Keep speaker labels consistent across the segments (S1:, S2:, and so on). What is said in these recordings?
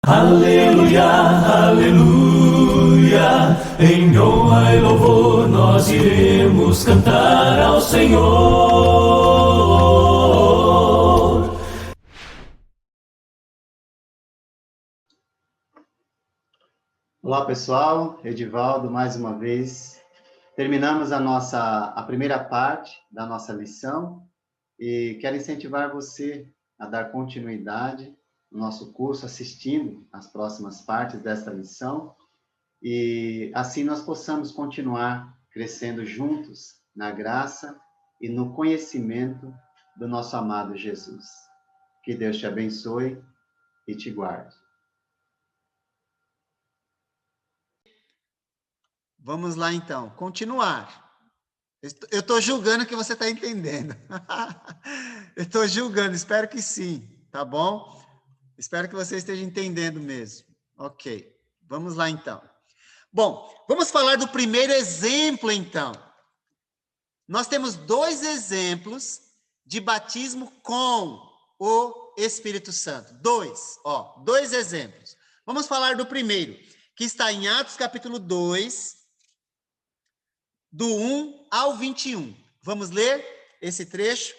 S1: Aleluia, aleluia, em honra e louvor nós iremos cantar ao Senhor.
S2: Olá pessoal, Edivaldo mais uma vez. Terminamos a primeira parte da nossa lição e quero incentivar você a dar continuidade no nosso curso, assistindo as próximas partes desta lição, e assim nós possamos continuar crescendo juntos na graça e no conhecimento do nosso amado Jesus. Que Deus te abençoe e te guarde. Vamos lá então, continuar. Eu estou julgando que você está entendendo. Eu estou julgando, espero que sim, tá bom? Espero que você esteja entendendo mesmo. Ok, vamos lá então. Bom, vamos falar do primeiro exemplo então. Nós temos dois exemplos de batismo com o Espírito Santo. Dois exemplos. Vamos falar do primeiro, que está em Atos capítulo 2, do 1 ao 21. Vamos ler esse trecho?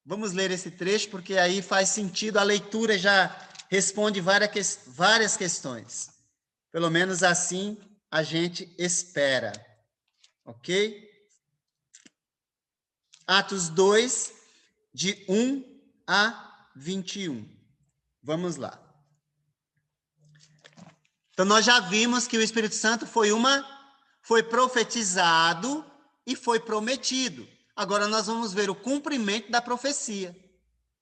S2: Vamos ler esse trecho, porque aí faz sentido, a leitura já responde várias questões. Pelo menos assim a gente espera. Ok? Atos 2, de 1 a 21. Vamos lá. Então, nós já vimos que o Espírito Santo foi profetizado e foi prometido. Agora nós vamos ver o cumprimento da profecia.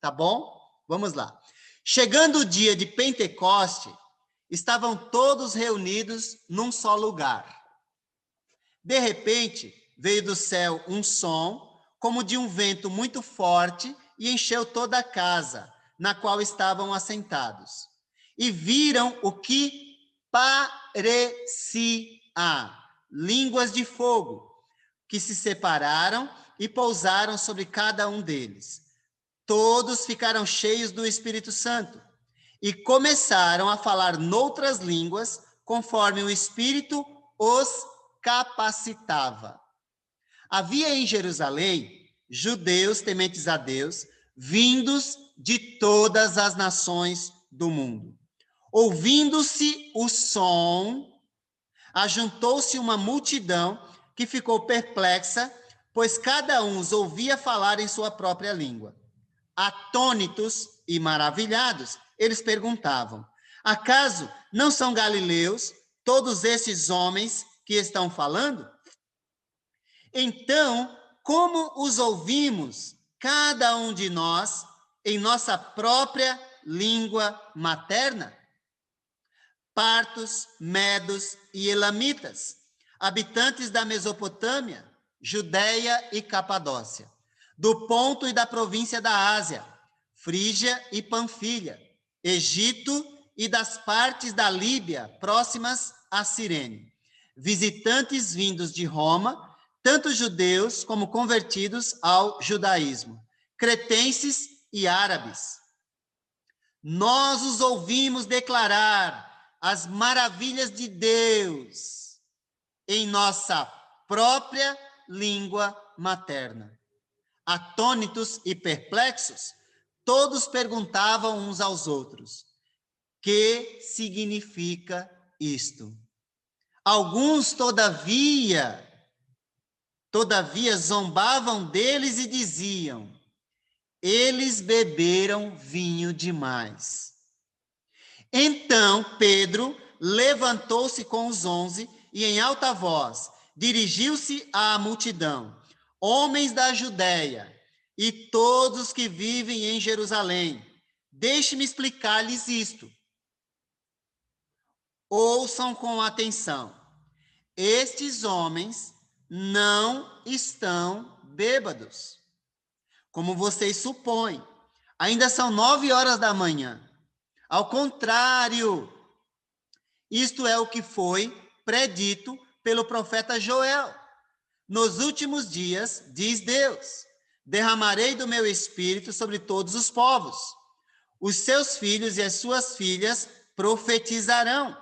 S2: Tá bom? Vamos lá. Chegando o dia de Pentecoste, estavam todos reunidos num só lugar. De repente, veio do céu um som, como de um vento muito forte, e encheu toda a casa, na qual estavam assentados. E viram o que parecia línguas de fogo, que se separaram e pousaram sobre cada um deles. Todos ficaram cheios do Espírito Santo e começaram a falar noutras línguas, conforme o Espírito os capacitava. Havia em Jerusalém judeus tementes a Deus, vindos de todas as nações do mundo. Ouvindo-se o som, ajuntou-se uma multidão que ficou perplexa, pois cada um os ouvia falar em sua própria língua. Atônitos e maravilhados, eles perguntavam: acaso não são galileus todos esses homens que estão falando? Então, como os ouvimos, cada um de nós, em nossa própria língua materna? Partos, medos e elamitas, habitantes da Mesopotâmia, Judeia e Capadócia, do Ponto e da província da Ásia, Frígia e Panfilha, Egito e das partes da Líbia próximas a Cirene, visitantes vindos de Roma, tanto judeus como convertidos ao judaísmo, cretenses e árabes. Nós os ouvimos declarar as maravilhas de Deus em nossa própria língua materna. Atônitos e perplexos, todos perguntavam uns aos outros: que significa isto? Alguns, todavia, zombavam deles e diziam: eles beberam vinho demais. Então Pedro levantou-se com os 11 e em alta voz dirigiu-se à multidão: homens da Judéia e todos que vivem em Jerusalém, deixe-me explicar-lhes isto. Ouçam com atenção. Estes homens não estão bêbados, como vocês supõem. Ainda são 9 horas da manhã. Ao contrário, isto é o que foi predito pelo profeta Joel. Nos últimos dias, diz Deus, derramarei do meu espírito sobre todos os povos. Os seus filhos e as suas filhas profetizarão.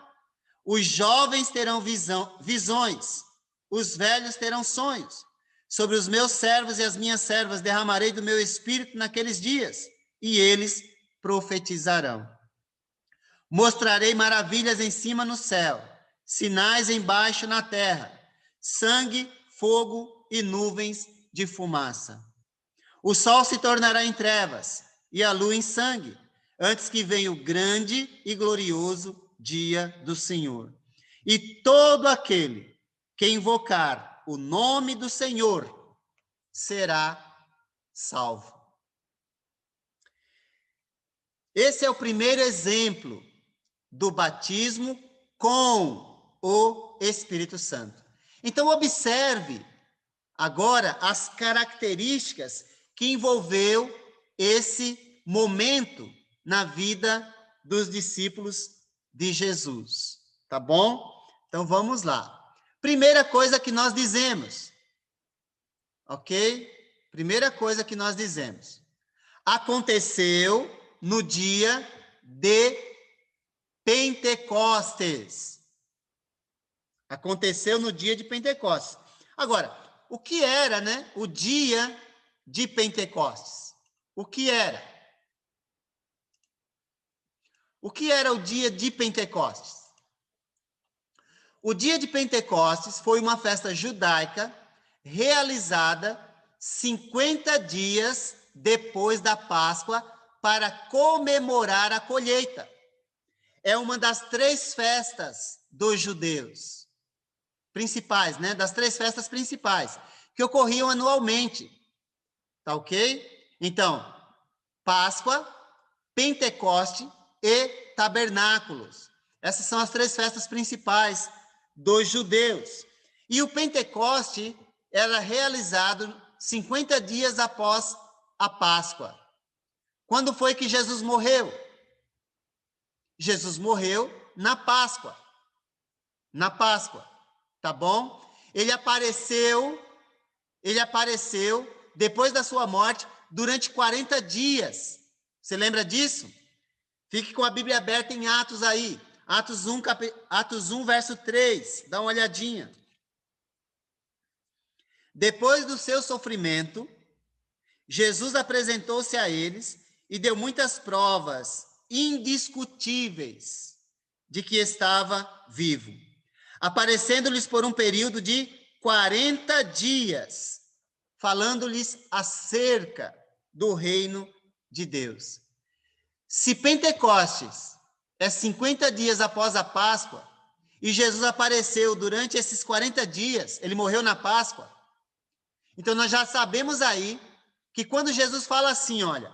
S2: Os jovens terão visões. Os velhos terão sonhos. Sobre os meus servos e as minhas servas derramarei do meu espírito naqueles dias, e eles profetizarão. Mostrarei maravilhas em cima no céu, sinais embaixo na terra, sangue, fogo e nuvens de fumaça. O sol se tornará em trevas e a lua em sangue, antes que venha o grande e glorioso dia do Senhor. E todo aquele que invocar o nome do Senhor será salvo. Esse é o primeiro exemplo do batismo com o Espírito Santo. Então, observe agora as características que envolveu esse momento na vida dos discípulos de Jesus, tá bom? Então, vamos lá. Primeira coisa que nós dizemos, ok? Primeira coisa que nós dizemos. Aconteceu no dia de Pentecostes. Aconteceu no dia de Pentecostes. Agora, o que era, né, o dia de Pentecostes? O que era? O que era o dia de Pentecostes? O dia de Pentecostes foi uma festa judaica realizada 50 dias depois da Páscoa para comemorar a colheita. É uma das 3 festas dos judeus principais, né? Das 3 festas principais que ocorriam anualmente, tá ok? Então, Páscoa, Pentecoste e Tabernáculos. Essas são as 3 festas principais dos judeus. E o Pentecoste era realizado 50 dias após a Páscoa. Quando foi que Jesus morreu? Jesus morreu na Páscoa. Na Páscoa, tá bom? Ele apareceu depois da sua morte durante 40 dias. Você lembra disso? Fique com a Bíblia aberta em Atos aí. Atos 1, verso 3. Dá uma olhadinha. Depois do seu sofrimento, Jesus apresentou-se a eles e deu muitas provas indiscutíveis de que estava vivo, aparecendo-lhes por um período de 40 dias, falando-lhes acerca do reino de Deus. Se Pentecostes é 50 dias após a Páscoa, e Jesus apareceu durante esses 40 dias, ele morreu na Páscoa, então nós já sabemos aí que quando Jesus fala assim, olha,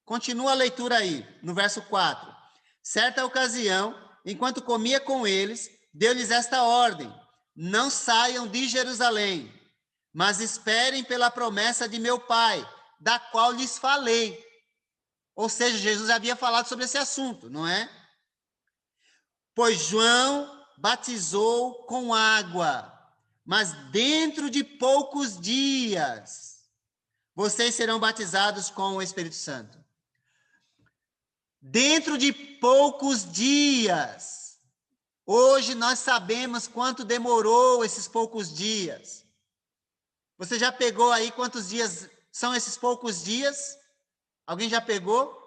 S2: continua a leitura aí, no verso 4. Certa ocasião, enquanto comia com eles, deu-lhes esta ordem: não saiam de Jerusalém, mas esperem pela promessa de meu Pai, da qual lhes falei. Ou seja, Jesus havia falado sobre esse assunto, não é? Pois João batizou com água, mas dentro de poucos dias vocês serão batizados com o Espírito Santo. Dentro de poucos dias. Hoje nós sabemos quanto demorou esses poucos dias. Você já pegou aí quantos dias são esses poucos dias? Alguém já pegou?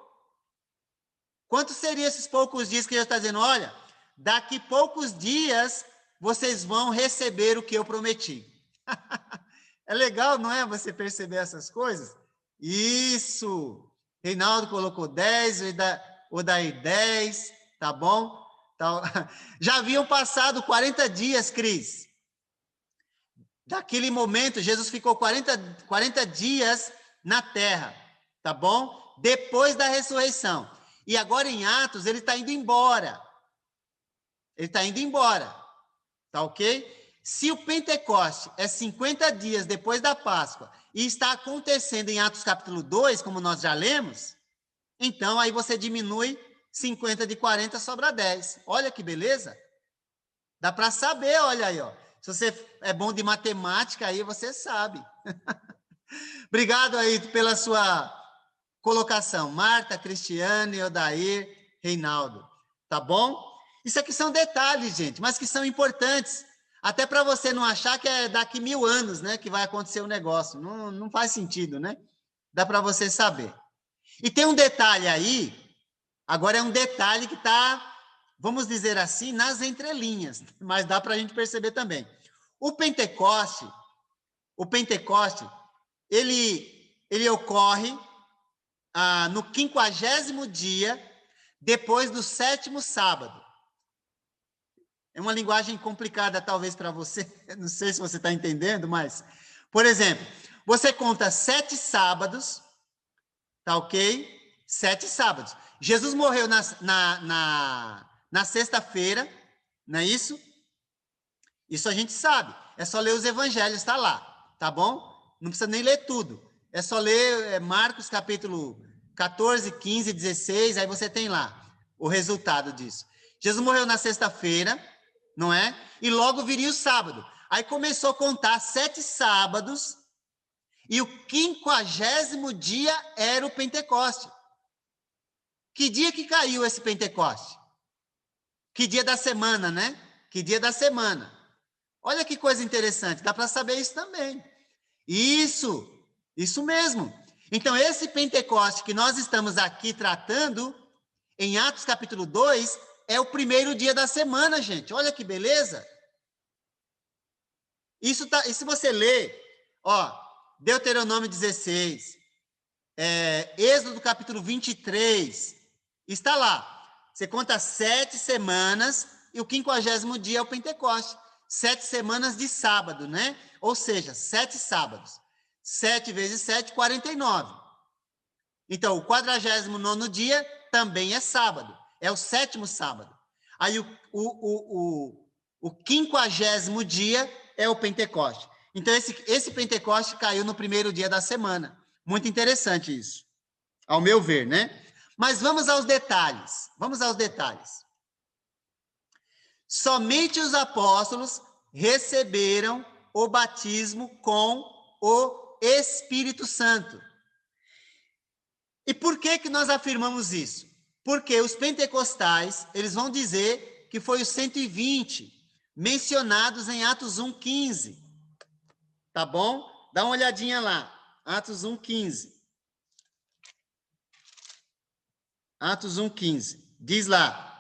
S2: Quantos seriam esses poucos dias que ele está dizendo? Olha, daqui poucos dias vocês vão receber o que eu prometi. É legal, não é? Você perceber essas coisas? Isso! Reinaldo colocou 10, o Daí 10, tá bom? Então, já haviam passado 40 dias, Cris. Daquele momento, Jesus ficou 40 dias na terra, tá bom? Depois da ressurreição. E agora em Atos, ele está indo embora. Ele está indo embora, tá ok? Se o Pentecoste é 50 dias depois da Páscoa e está acontecendo em Atos capítulo 2, como nós já lemos, então aí você diminui 50 de 40, sobra 10. Olha que beleza. Dá para saber, olha aí, ó. Se você é bom de matemática, aí você sabe. Obrigado aí pela sua colocação. Marta, Cristiane, Odair, Reinaldo. Tá bom? Isso aqui são detalhes, gente, mas que são importantes. Até para você não achar que é daqui 1000 anos, né, que vai acontecer o negócio. Não faz sentido, né? Dá para você saber. E tem um detalhe aí, agora é um detalhe que está, vamos dizer assim, nas entrelinhas, mas dá para a gente perceber também. O Pentecoste, ele ocorre no 50º dia depois do 7º sábado. É uma linguagem complicada, talvez, para você. Não sei se você está entendendo, mas... Por exemplo, você conta 7 sábados, tá ok? 7 sábados. Jesus morreu na sexta-feira, não é isso? Isso a gente sabe. É só ler os evangelhos, está lá, tá bom? Não precisa nem ler tudo. É só ler Marcos capítulo 14, 15, 16, aí você tem lá o resultado disso. Jesus morreu na sexta-feira, não é? E logo viria o sábado. Aí começou a contar 7 sábados, e o 50º dia era o Pentecoste. Que dia que caiu esse Pentecoste? Que dia da semana, né? Que dia da semana. Olha que coisa interessante, dá para saber isso também. Isso mesmo. Então, esse Pentecoste que nós estamos aqui tratando, em Atos capítulo 2, é o primeiro dia da semana, gente. Olha que beleza. Isso tá, e se você ler, ó, Deuteronômio 16, Êxodo capítulo 23, está lá. Você conta 7 semanas e o 50º dia é o Pentecoste. 7 semanas de sábado, né? Ou seja, 7 sábados. 7 vezes 7, 49. Então, o 49º dia também é sábado. É o 7º sábado. Aí, o 50º dia é o Pentecoste. Então, esse Pentecoste caiu no primeiro dia da semana. Muito interessante isso, ao meu ver, né? Mas vamos aos detalhes. Vamos aos detalhes. Somente os apóstolos receberam o batismo com o Espírito Santo. E por que nós afirmamos isso? Porque os pentecostais, eles vão dizer que foi os 120 mencionados em Atos 1:15. Tá bom? Dá uma olhadinha lá. Atos 1:15. Atos 1:15. Diz lá.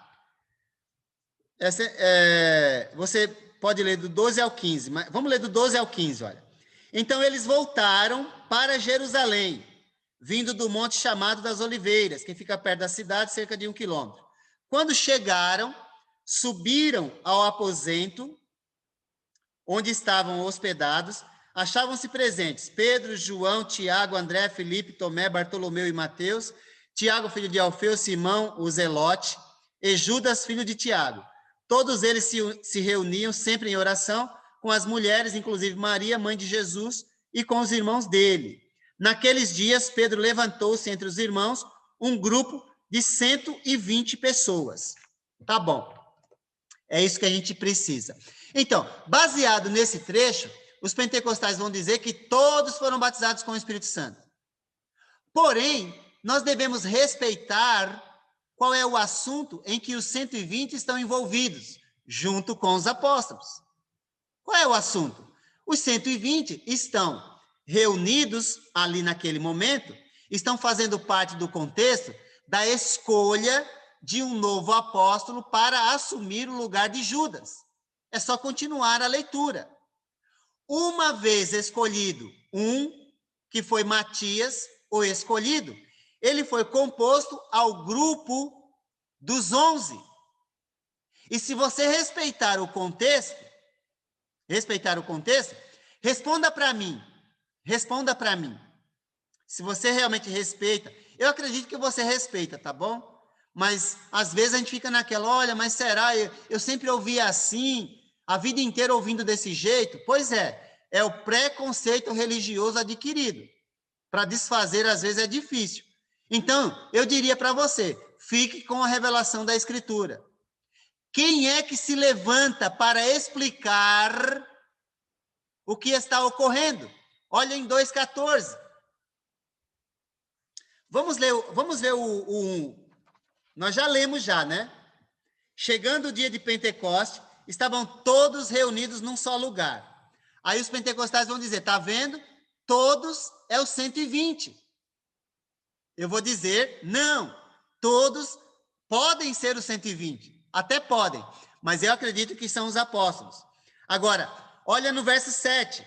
S2: Você pode ler do 12 ao 15, mas vamos ler do 12 ao 15, olha. Então eles voltaram para Jerusalém, vindo do monte chamado das Oliveiras, que fica perto da cidade, cerca de 1 quilômetro. Quando chegaram, subiram ao aposento onde estavam hospedados, achavam-se presentes Pedro, João, Tiago, André, Filipe, Tomé, Bartolomeu e Mateus, Tiago, filho de Alfeu, Simão, o Zelote, e Judas, filho de Tiago. Todos eles se reuniam sempre em oração com as mulheres, inclusive Maria, mãe de Jesus, e com os irmãos dele. Naqueles dias, Pedro levantou-se entre os irmãos um grupo de 120 pessoas. Tá bom. É isso que a gente precisa. Então, baseado nesse trecho, os pentecostais vão dizer que todos foram batizados com o Espírito Santo. Porém, nós devemos respeitar qual é o assunto em que os 120 estão envolvidos, junto com os apóstolos. Qual é o assunto? Os 120 estão reunidos ali naquele momento, estão fazendo parte do contexto da escolha de um novo apóstolo para assumir o lugar de Judas. É só continuar a leitura. Uma vez escolhido que foi Matias, o escolhido, ele foi composto ao grupo dos 11. E se você respeitar o contexto, responda para mim. Se você realmente respeita, eu acredito que você respeita, tá bom? Mas às vezes a gente fica naquela, olha, mas será? Eu sempre ouvi assim, a vida inteira ouvindo desse jeito. Pois é o preconceito religioso adquirido. Para desfazer, às vezes, é difícil. Então, eu diria para você, fique com a revelação da Escritura. Quem é que se levanta para explicar o que está ocorrendo? Olha em 2,14. Vamos ver o 1. Nós já lemos já, né? Chegando o dia de Pentecoste, estavam todos reunidos num só lugar. Aí os pentecostais vão dizer, tá vendo? Todos é os 120. Eu vou dizer, não, todos podem ser os 120, até podem, mas eu acredito que são os apóstolos. Agora, olha no verso 7.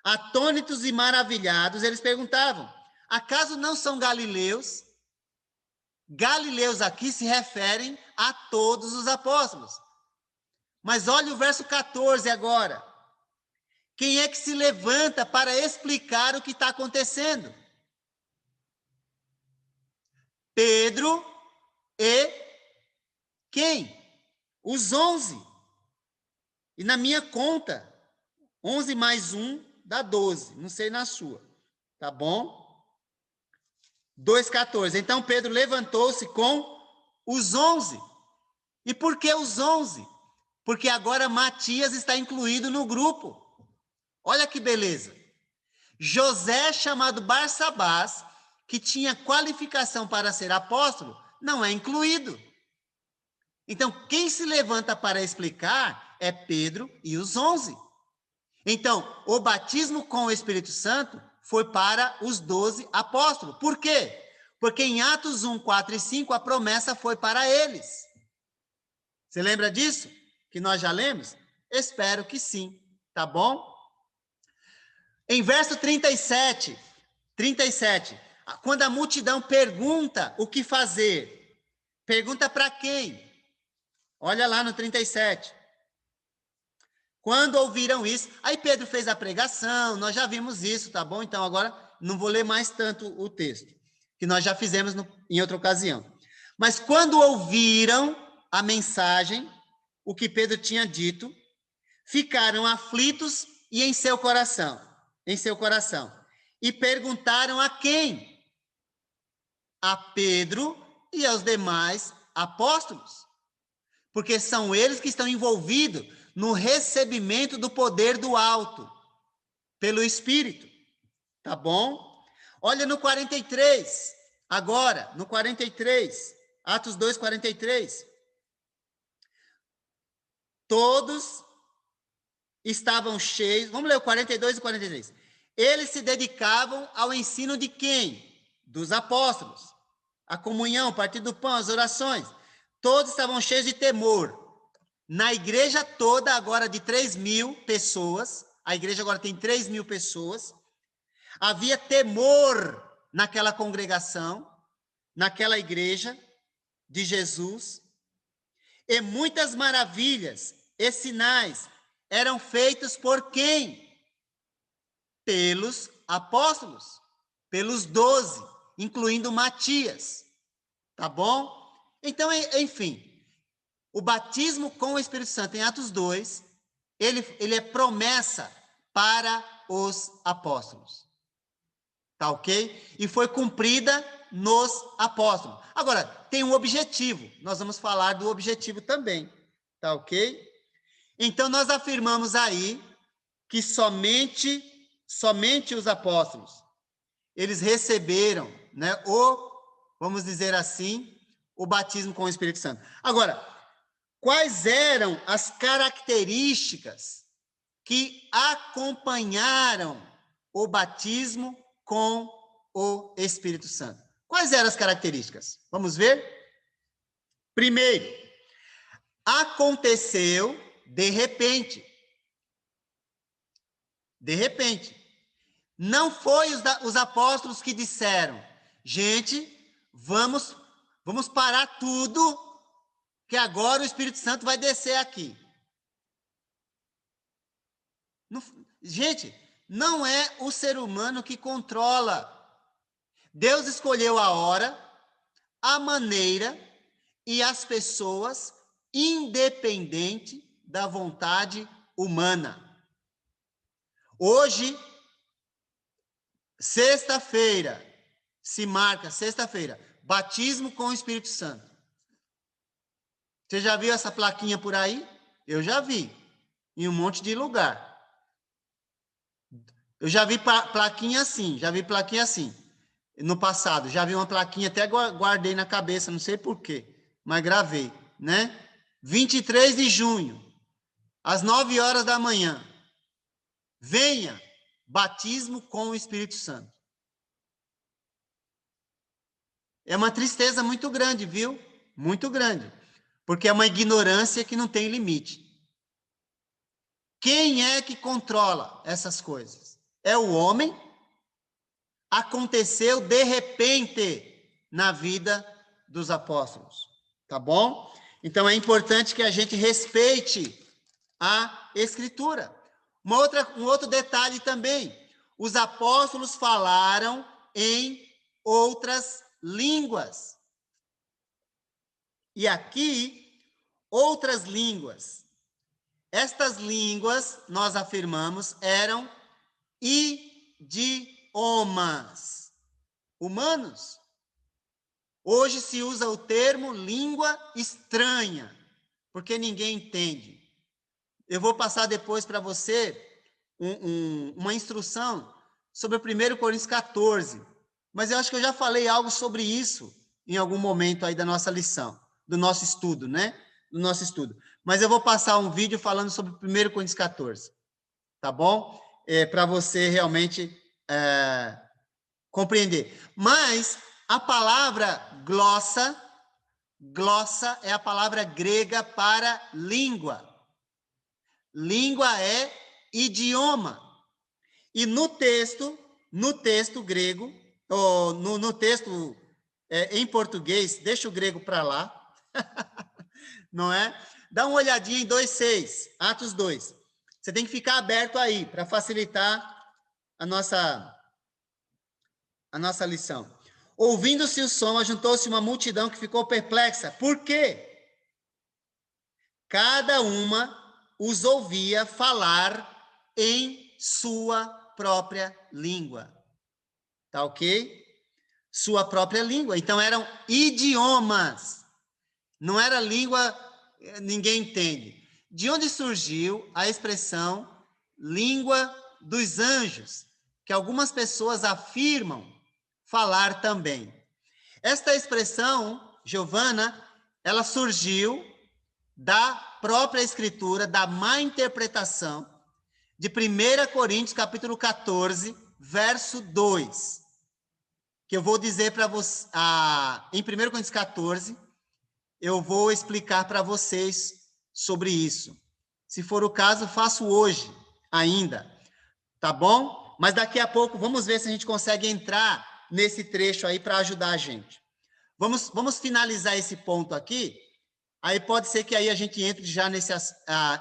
S2: Atônitos e maravilhados, eles perguntavam, acaso não são galileus? Galileus aqui se referem a todos os apóstolos. Mas olha o verso 14 agora. Quem é que se levanta para explicar o que está acontecendo? Pedro e quem? Os 11. E na minha conta, 11 mais 1 dá 12. Não sei na sua. Tá bom? 2,14. Então Pedro levantou-se com os 11. E por que os 11? Porque agora Matias está incluído no grupo. Olha que beleza. José, chamado Barsabás, que tinha qualificação para ser apóstolo, não é incluído. Então, quem se levanta para explicar é Pedro e os 11. Então, o batismo com o Espírito Santo foi para os 12 apóstolos. Por quê? Porque em Atos 1, 4 e 5, a promessa foi para eles. Você lembra disso? Que nós já lemos? Espero que sim, tá bom? Em verso 37, quando a multidão pergunta o que fazer, pergunta para quem? Olha lá no 37. Quando ouviram isso, aí Pedro fez a pregação, nós já vimos isso, tá bom? Então agora não vou ler mais tanto o texto, que nós já fizemos em outra ocasião. Mas quando ouviram a mensagem, o que Pedro tinha dito, ficaram aflitos e em seu coração, e perguntaram a quem? A Pedro e aos demais apóstolos, porque são eles que estão envolvidos no recebimento do poder do alto, pelo Espírito, tá bom? Olha no 43, agora, no 43, Atos 2, 43. Todos estavam cheios, vamos ler o 42 e 43. Eles se dedicavam ao ensino de quem? Dos apóstolos. A comunhão, o partir do pão, as orações. Todos estavam cheios de temor. Na igreja toda, agora de 3.000 pessoas, a igreja agora tem 3.000 pessoas, havia temor naquela congregação, naquela igreja de Jesus, e muitas maravilhas e sinais eram feitos por quem? Pelos apóstolos, pelos 12, incluindo Matias, tá bom? Então, enfim, o batismo com o Espírito Santo em Atos 2, ele é promessa para os apóstolos, tá ok? E foi cumprida nos apóstolos. Agora, tem um objetivo, nós vamos falar do objetivo também, tá ok? Então, nós afirmamos aí que somente os apóstolos, eles receberam, né, vamos dizer assim, o batismo com o Espírito Santo. Agora, quais eram as características que acompanharam o batismo com o Espírito Santo? Quais eram as características? Vamos ver? Primeiro, aconteceu de repente. De repente. Não foi os apóstolos que disseram, gente, vamos parar tudo, que agora o Espírito Santo vai descer aqui. Não, gente, não é o ser humano que controla. Deus escolheu a hora, a maneira e as pessoas, independente da vontade humana. Hoje, sexta-feira, se marca, sexta-feira, batismo com o Espírito Santo. Você já viu essa plaquinha por aí? Eu já vi, em um monte de lugar. Eu já vi plaquinha assim, no passado. Já vi uma plaquinha, até guardei na cabeça, não sei por quê, mas gravei, né? 23 de junho, às 9 horas da manhã. Venha, batismo com o Espírito Santo. É uma tristeza muito grande, viu? Muito grande. Porque é uma ignorância que não tem limite. Quem é que controla essas coisas? É o homem? Aconteceu de repente na vida dos apóstolos, tá bom? Então é importante que a gente respeite a Escritura. Um outro detalhe também, os apóstolos falaram em outras línguas. E aqui, outras línguas. Estas línguas, nós afirmamos, eram idiomas humanos. Hoje se usa o termo língua estranha, porque ninguém entende. Eu vou passar depois para você uma instrução sobre o 1 Coríntios 14, mas eu acho que eu já falei algo sobre isso em algum momento aí da nossa lição, do nosso estudo, né? Do nosso estudo. Mas eu vou passar um vídeo falando sobre 1 Coríntios 14, tá bom? Para você realmente compreender. Mas a palavra glossa é a palavra grega para língua. Língua é idioma. E no texto grego, ou no texto em português, deixa o grego para lá, não é? Dá uma olhadinha em 2:6, Atos 2. Você tem que ficar aberto aí, para facilitar a nossa lição. Ouvindo-se o som, ajuntou-se uma multidão que ficou perplexa. Por quê? Cada uma os ouvia falar em sua própria língua. Tá ok? Sua própria língua. Então eram idiomas. Não era língua, ninguém entende. De onde surgiu a expressão língua dos anjos, que algumas pessoas afirmam falar também. Esta expressão, Giovana, ela surgiu da própria escritura, da má interpretação de 1 Coríntios, capítulo 14, verso 2, que eu vou dizer para você, em 1 Coríntios 14, eu vou explicar para vocês sobre isso. Se for o caso, faço hoje ainda, tá bom? Mas daqui a pouco, vamos ver se a gente consegue entrar nesse trecho aí para ajudar a gente. Vamos finalizar esse ponto aqui, aí pode ser que aí a gente entre já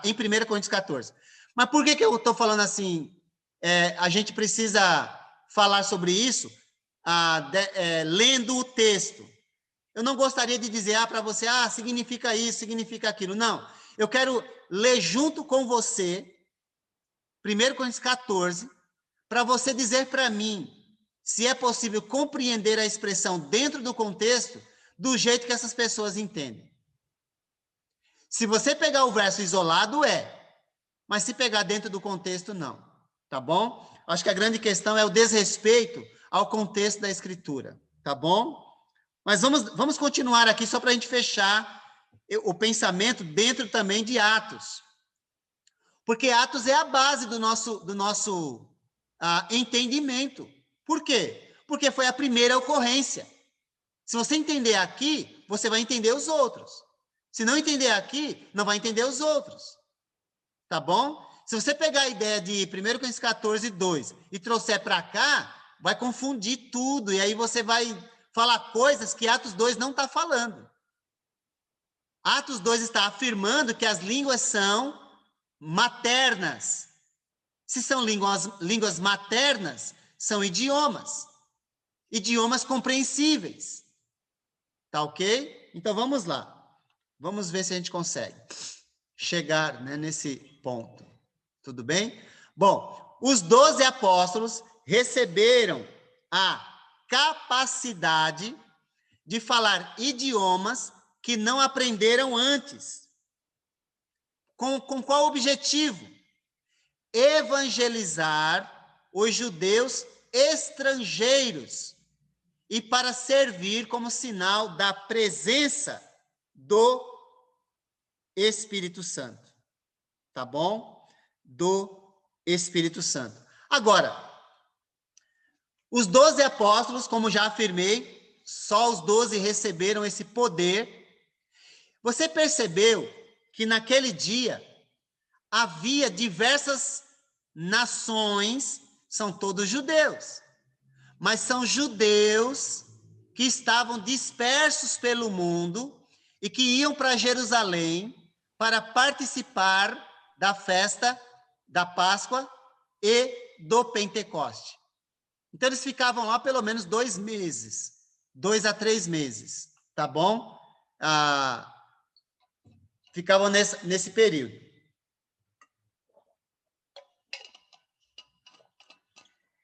S2: em 1 Coríntios 14. Mas por que eu estou falando assim? A gente precisa falar sobre isso lendo o texto. Eu não gostaria de dizer para você, significa isso, significa aquilo. Não, eu quero ler junto com você 1 Coríntios 14, para você dizer para mim se é possível compreender a expressão dentro do contexto do jeito que essas pessoas entendem. Se você pegar o verso isolado, mas se pegar dentro do contexto, não. Tá bom? Acho que a grande questão é o desrespeito ao contexto da Escritura. Tá bom? Mas vamos continuar aqui só para a gente fechar o pensamento dentro também de Atos. Porque Atos é a base do nosso entendimento. Por quê? Porque foi a primeira ocorrência. Se você entender aqui, você vai entender os outros. Se não entender aqui, não vai entender os outros. Tá bom? Se você pegar a ideia de 1 Coríntios 14, 2 e trouxer para cá, vai confundir tudo. E aí você vai falar coisas que Atos 2 não está falando. Atos 2 está afirmando que as línguas são maternas. Se são línguas maternas, são idiomas. Idiomas compreensíveis. Tá ok? Então vamos lá. Vamos ver se a gente consegue chegar, né, nesse ponto. Tudo bem? Bom, os 12 apóstolos receberam a capacidade de falar idiomas que não aprenderam antes. Com qual objetivo? Evangelizar os judeus estrangeiros e para servir como sinal da presença do Espírito Santo. Tá bom? Do Espírito Santo. Agora, os 12 apóstolos, como já afirmei, só os 12 receberam esse poder. Você percebeu que naquele dia havia diversas nações, são todos judeus, mas são judeus que estavam dispersos pelo mundo e que iam para Jerusalém para participar da festa da Páscoa e do Pentecoste. Então, eles ficavam lá pelo menos 2 meses, 2 a 3 meses, tá bom? Ficavam nesse período.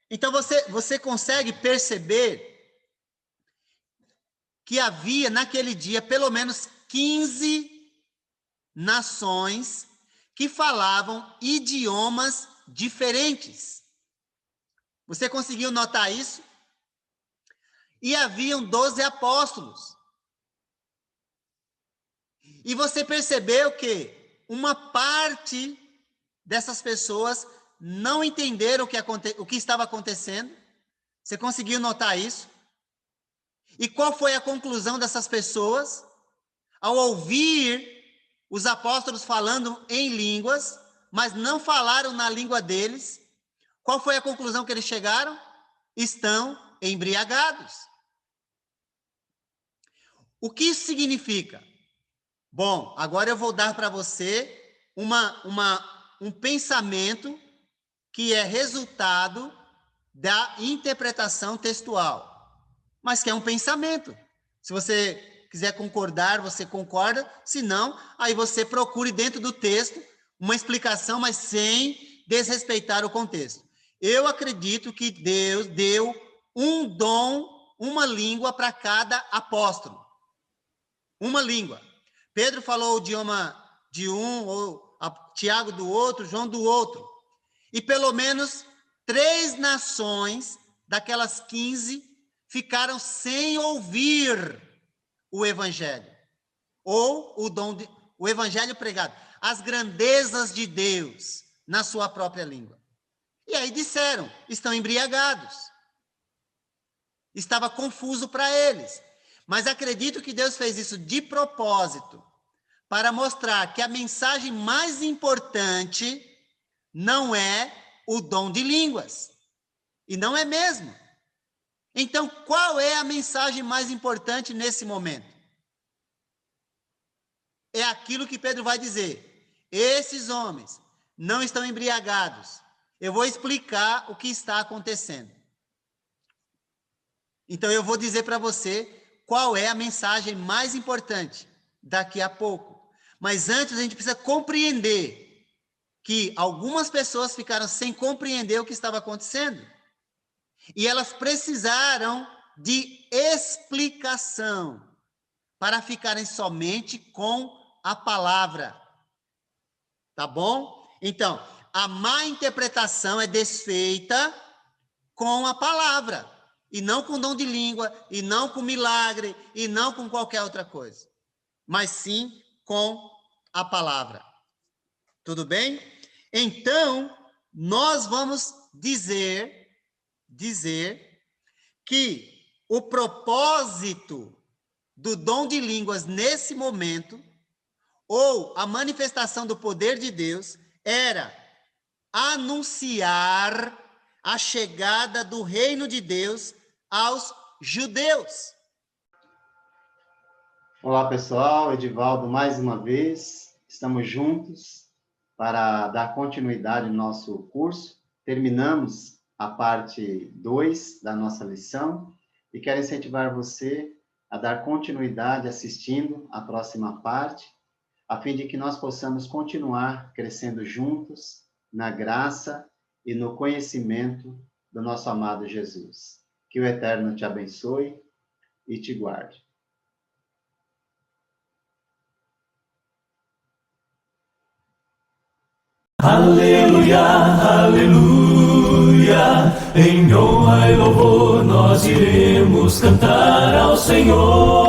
S2: Então, você consegue perceber que havia naquele dia pelo menos 15 nações que falavam idiomas diferentes. Você conseguiu notar isso? E haviam 12 apóstolos. E você percebeu que uma parte dessas pessoas não entenderam o que estava acontecendo? Você conseguiu notar isso? E qual foi a conclusão dessas pessoas? Ao ouvir os apóstolos falando em línguas, mas não falaram na língua deles, qual foi a conclusão que eles chegaram? Estão embriagados. O que isso significa? Bom, agora eu vou dar para você um pensamento que é resultado da interpretação textual, mas que é um pensamento. Se você quiser concordar, você concorda, se não, aí você procure dentro do texto uma explicação, mas sem desrespeitar o contexto. Eu acredito que Deus deu um dom, uma língua para cada apóstolo. Uma língua. Pedro falou o idioma de um, ou Tiago do outro, João do outro. E pelo menos 3 nações daquelas 15 ficaram sem ouvir o evangelho. Ou o evangelho pregado. As grandezas de Deus na sua própria língua. E aí disseram, estão embriagados. Estava confuso para eles. Mas acredito que Deus fez isso de propósito, para mostrar que a mensagem mais importante não é o dom de línguas. E não é mesmo. Então, qual é a mensagem mais importante nesse momento? É aquilo que Pedro vai dizer. Esses homens não estão embriagados. Eu vou explicar o que está acontecendo. Então, eu vou dizer para você qual é a mensagem mais importante daqui a pouco. Mas antes, a gente precisa compreender que algumas pessoas ficaram sem compreender o que estava acontecendo. E elas precisaram de explicação para ficarem somente com a palavra. Tá bom? Então, a má interpretação é desfeita com a palavra, e não com dom de língua, e não com milagre, e não com qualquer outra coisa, mas sim com a palavra. Tudo bem? Então, nós vamos dizer que o propósito do dom de línguas nesse momento, ou a manifestação do poder de Deus, era anunciar a chegada do reino de Deus aos judeus.
S3: Olá, pessoal. Edivaldo, mais uma vez, estamos juntos para dar continuidade no nosso curso. Terminamos a parte 2 da nossa lição e quero incentivar você a dar continuidade assistindo a próxima parte, a fim de que nós possamos continuar crescendo juntos na graça e no conhecimento do nosso amado Jesus. Que o Eterno te abençoe e te guarde.
S1: Aleluia, aleluia, em honra e louvor nós iremos cantar ao Senhor.